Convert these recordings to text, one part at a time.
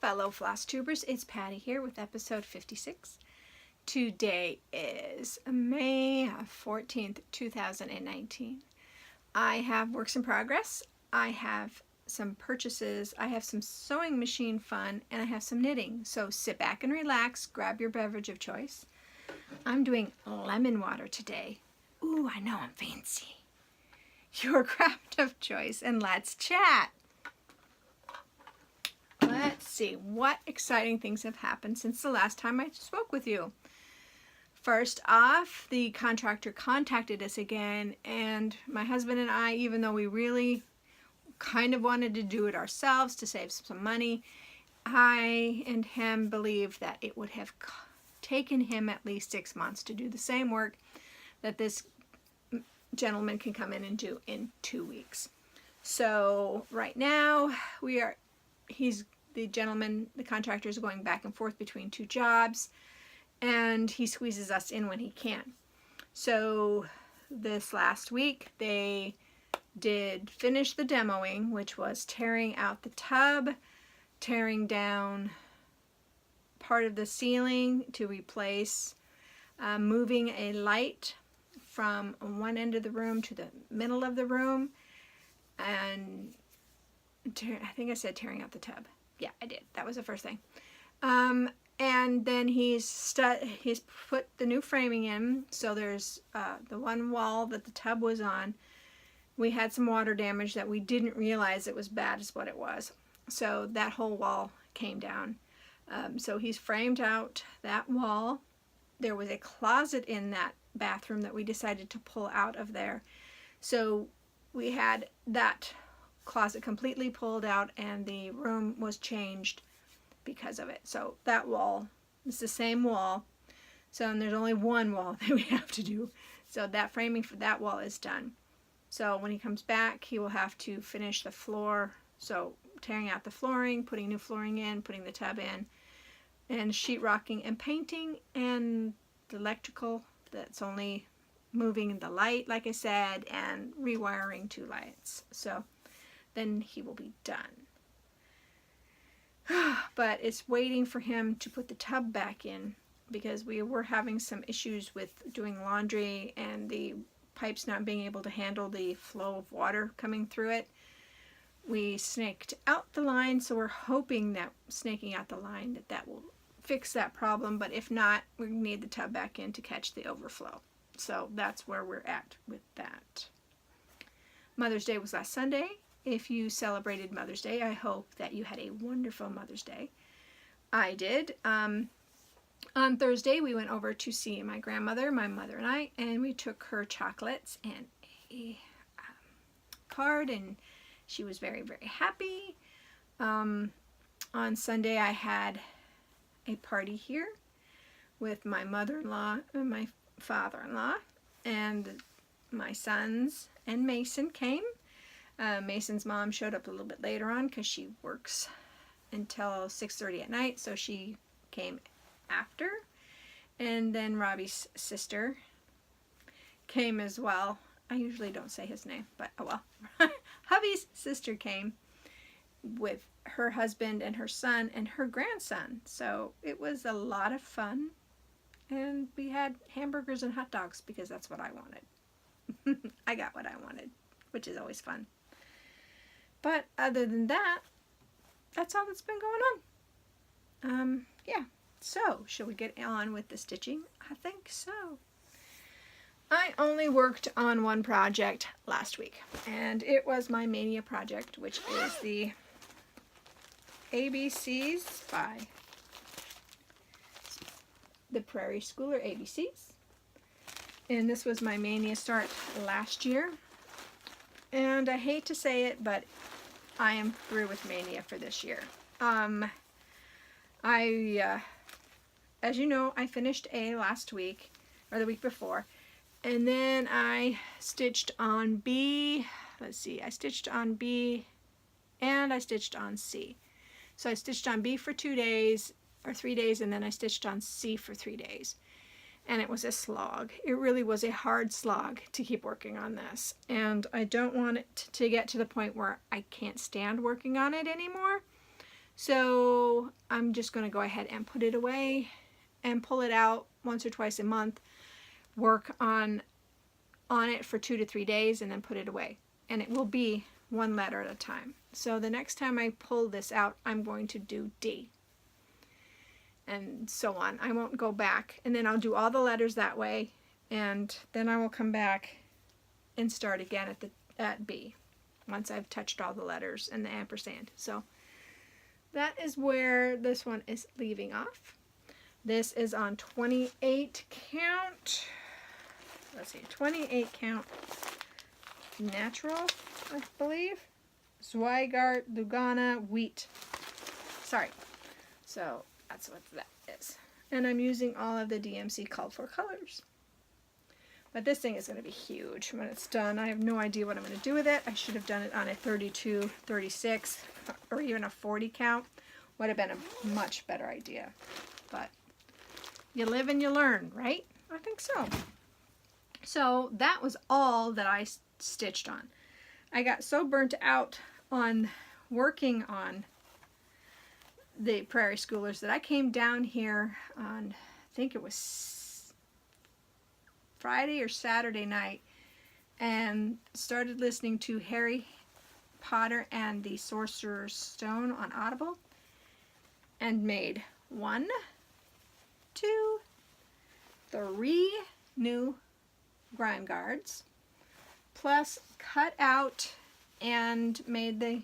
fellow Flosstubers, it's Patty here with episode 56. Today is May 14th, 2019. I have works in progress, I have some purchases, I have some sewing machine fun, and I have some knitting. So sit back and relax, grab your beverage of choice. I'm doing lemon water today. Ooh, I know, I'm fancy. Your craft of choice, and let's chat. Let's see, what exciting things have happened since the last time I spoke with you. First off, the contractor contacted us again, and my husband and I, even though we really kind of wanted to do it ourselves to save some money, I and him believe that it would have taken him at least 6 months to do the same work that this gentleman can come in and do in 2 weeks. So right now the contractor is going back and forth between two jobs, and he squeezes us in when he can. So this last week they did finish the demoing, which was tearing out the tub, tearing down part of the ceiling to replace, moving a light from one end of the room to the middle of the room, and I think I said tearing out the tub. Yeah, I did. That was the first thing. And then he's put the new framing in. So there's the one wall that the tub was on. We had some water damage that we didn't realize it was bad as what it was. So that whole wall came down. So he's framed out that wall. There was a closet in that bathroom that we decided to pull out of there. So we had that closet completely pulled out, and the room was changed because of it. So that wall is the same wall. So and there's only one wall that we have to do. So that framing for that wall is done. So when he comes back, he will have to finish the floor. So tearing out the flooring, putting new flooring in, putting the tub in, and sheetrocking and painting, and the electrical that's only moving the light, like I said, and rewiring two lights. So then he will be done. But it's waiting for him to put the tub back in, because we were having some issues with doing laundry and the pipes not being able to handle the flow of water coming through it. We snaked out the line, so we're hoping that snaking out the line that will fix that problem, but if not, we need the tub back in to catch the overflow. So that's where we're at with that. Mother's Day was last Sunday. If you celebrated Mother's Day, I hope that you had a wonderful Mother's Day. I did. On Thursday, we went over to see my grandmother, my mother and I, and we took her chocolates and a card, and she was very, very happy. On Sunday, I had a party here with my mother-in-law and my father-in-law, and my sons and Mason came. Mason's mom showed up a little bit later on because she works until 6:30 at night, so she came after. And then Robbie's sister came as well. I usually don't say his name, but oh well. Hubby's sister came with her husband and her son and her grandson. So it was a lot of fun. And we had hamburgers and hot dogs because that's what I wanted. I got what I wanted, which is always fun. But other than that, that's all that's been going on. Yeah. So, shall we get on with the stitching? I think so. I only worked on one project last week, and it was my Mania project, which is the ABCs by the Prairie Schooler ABCs. And this was my Mania start last year. And I hate to say it, but I am through with Mania for this year. As you know, I finished A last week, or the week before, and then I stitched on B. Let's see, I stitched on B, and I stitched on C. So I stitched on B for 2 days, or 3 days, and then I stitched on C for 3 days. And it was a slog. It really was a hard slog to keep working on this. And I don't want it to get to the point where I can't stand working on it anymore. So I'm just going to go ahead and put it away and pull it out once or twice a month, work on it for 2 to 3 days, and then put it away. And it will be one letter at a time. So the next time I pull this out, I'm going to do D. And so on. I won't go back. And then I'll do all the letters that way. And then I will come back and start again at B. Once I've touched all the letters and the ampersand. So that is where this one is leaving off. This is on 28 count. Let's see, 28 count natural, I believe. Zweigart Lugana wheat. Sorry. So that's what that is. And I'm using all of the DMC called for colors. But this thing is going to be huge when it's done. I have no idea what I'm going to do with it. I should have done it on a 32, 36, or even a 40 count. Would have been a much better idea. But you live and you learn, right? I think so. So that was all that I stitched on. I got so burnt out on working on the Prairie Schoolers that I came down here on, I think it was Friday or Saturday night, and started listening to Harry Potter and the Sorcerer's Stone on Audible, and made 1, 2, 3 new grime guards, plus cut out and made the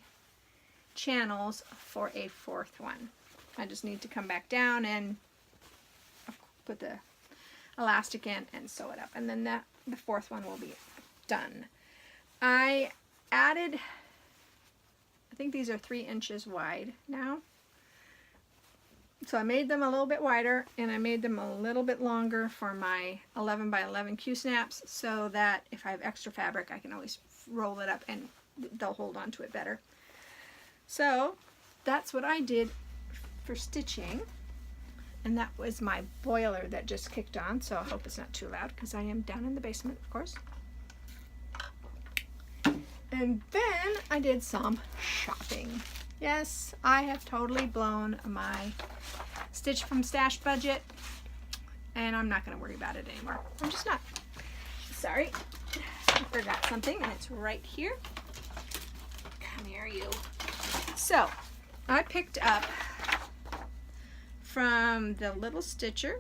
channels for a 4th one. I just need to come back down and put the elastic in and sew it up, and then the 4th one will be done. I added, I think these are 3 inches wide now, so I made them a little bit wider, and I made them a little bit longer for my 11 by 11 Q-snaps, so that if I have extra fabric I can always roll it up and they'll hold on to it better. So that's what I did for stitching. And that was my boiler that just kicked on, so I hope it's not too loud because I am down in the basement, of course. And then I did some shopping. Yes, I have totally blown my Stitch from Stash budget, and I'm not going to worry about it anymore. I'm just not. Sorry, I forgot something, and it's right here. Come here, you. So, I picked up from the Little Stitcher,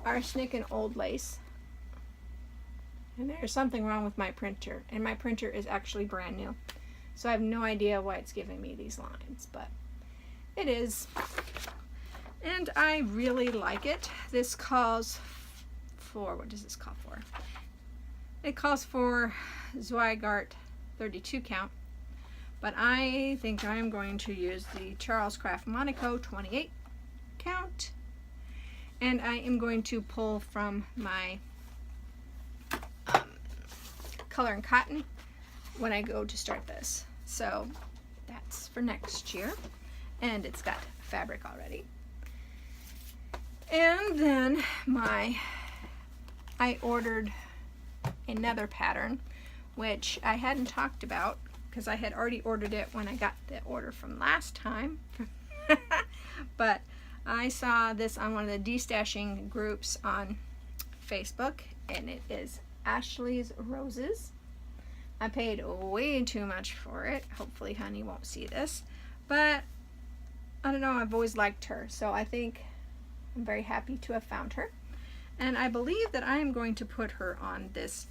Arsenic and Old Lace. And there's something wrong with my printer, and my printer is actually brand new. So I have no idea why it's giving me these lines, but it is. And I really like it. This calls for, what does this call for? It calls for Zweigart 32 count, but I think I'm going to use the Charles Craft Monaco 28 count, and I am going to pull from my Color and Cotton when I go to start this. So that's for next year, and it's got fabric already. And then I ordered another pattern, which I hadn't talked about because I had already ordered it when I got the order from last time. But I saw this on one of the de-stashing groups on Facebook, and it is Ashley's Roses. I paid way too much for it. Hopefully Honey won't see this, but I don't know, I've always liked her, so I think I'm very happy to have found her. And I believe that I am going to put her on this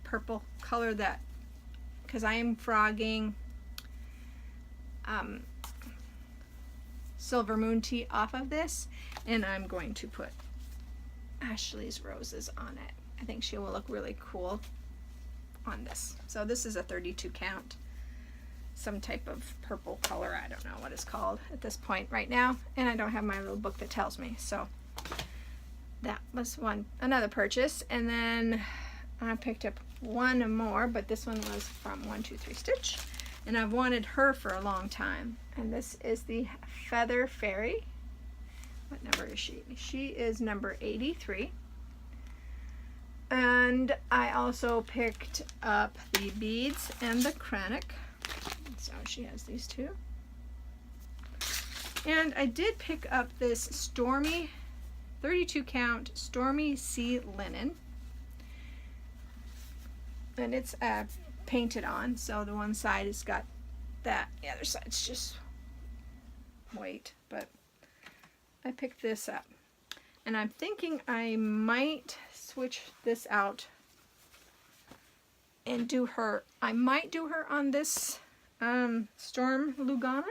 purple color, that because I am frogging Silver Moon Tea off of this, and I'm going to put Ashley's Roses on it. I think she will look really cool on this. So this is a 32 count, some type of purple color. I don't know what it's called at this point right now, and I don't have my little book that tells me. So that was another purchase. And then I picked up one more, but this one was from 123 Stitch, and I've wanted her for a long time. And this is the Feather Fairy. What number is she? She is number 83. And I also picked up the beads and the Kranich. So she has these two. And I did pick up this Stormy 32 count Stormy Sea Linen. And it's painted on, so the one side has got that, the other side's just white, but I picked this up. And I'm thinking I might switch this out and do her, I might do her on this Storm Lugana,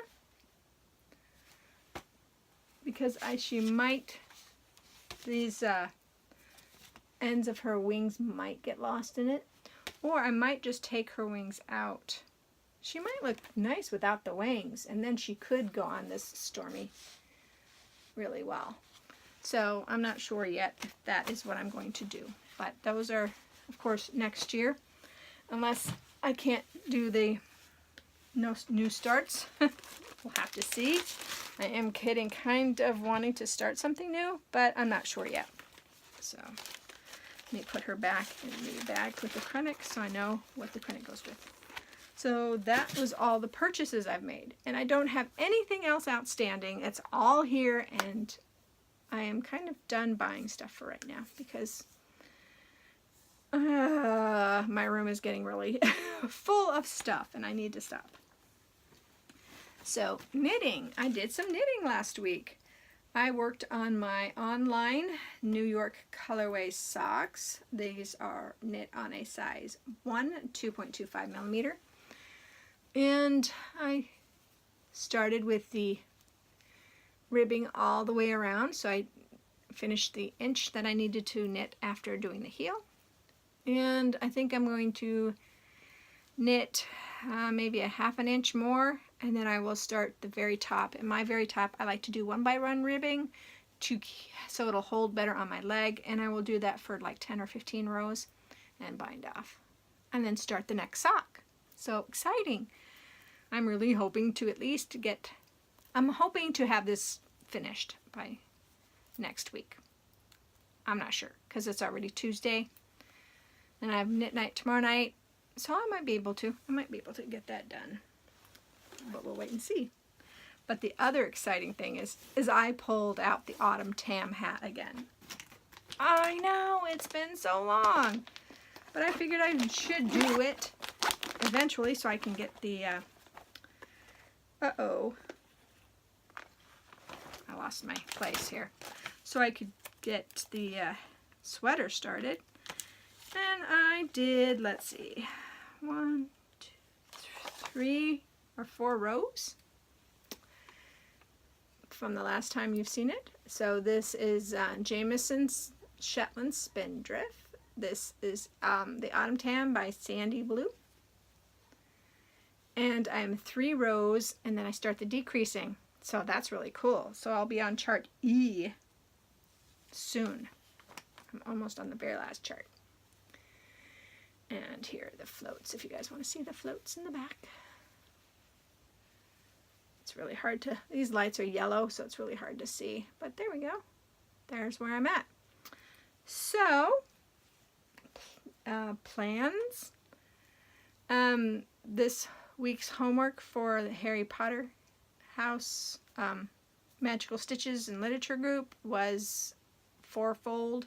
because she might, these ends of her wings might get lost in it, or I might just take her wings out. She might look nice without the wings, and then she could go on this Stormy really well. So I'm not sure yet if that is what I'm going to do, but those are, of course, next year, unless I can't do the no new starts. We'll have to see. I am kidding, kind of wanting to start something new, but I'm not sure yet. So let me put her back in the bag with the Krennic so I know what the Krennic goes with. So that was all the purchases I've made, and I don't have anything else outstanding. It's all here, and I am kind of done buying stuff for right now because my room is getting really full of stuff and I need to stop. So knitting, I did some knitting last week. I worked on my online New York colorway socks. These are knit on a size 1, 2.25 millimeter. And I started with the ribbing all the way around, so I finished the inch that I needed to knit after doing the heel. And I think I'm going to knit maybe a ½ an inch more, and then I will start the very top. In my very top, I like to do 1x1 ribbing so it'll hold better on my leg, and I will do that for like 10 or 15 rows and bind off, and then start the next sock. So exciting. I'm really hoping to at least I'm hoping to have this finished by next week. I'm not sure because it's already Tuesday and I have knit night tomorrow night, so I might be able to get that done, but we'll wait and see. But the other exciting thing is I pulled out the autumn tam hat again. I know, it's been so long, but I figured I should do it eventually so I can get the I lost my place here. So I could get the sweater started. And I did, let's see, 1, 2, 3 or 4 rows from the last time you've seen it. So this is Jamieson's Shetland Spindrift. This is the Autumn Tam by Sandy Blue. And I'm 3 rows, and then I start the decreasing. So that's really cool. So I'll be on chart E soon. I'm almost on the very last chart. And here are the floats, if you guys want to see the floats in the back. It's really hard to, these lights are yellow, so it's really hard to see. But there we go. There's where I'm at. So, plans. This week's homework for the Harry Potter House Magical Stitches and Literature group was 4-fold.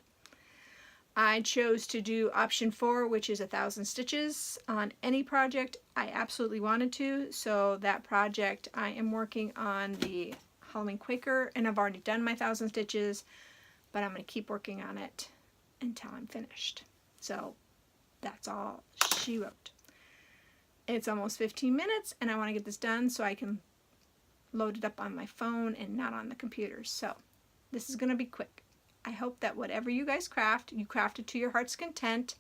I chose to do option 4, which is 1,000 stitches on any project I absolutely wanted to. So that project, I am working on the Halloween Quaker, and I've already done my 1,000 stitches, but I'm going to keep working on it until I'm finished. So that's all she wrote. It's almost 15 minutes, and I want to get this done so I can load it up on my phone and not on the computer. So this is going to be quick. I hope that whatever you guys craft, you craft it to your heart's content,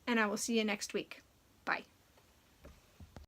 and I will see you next week. Bye.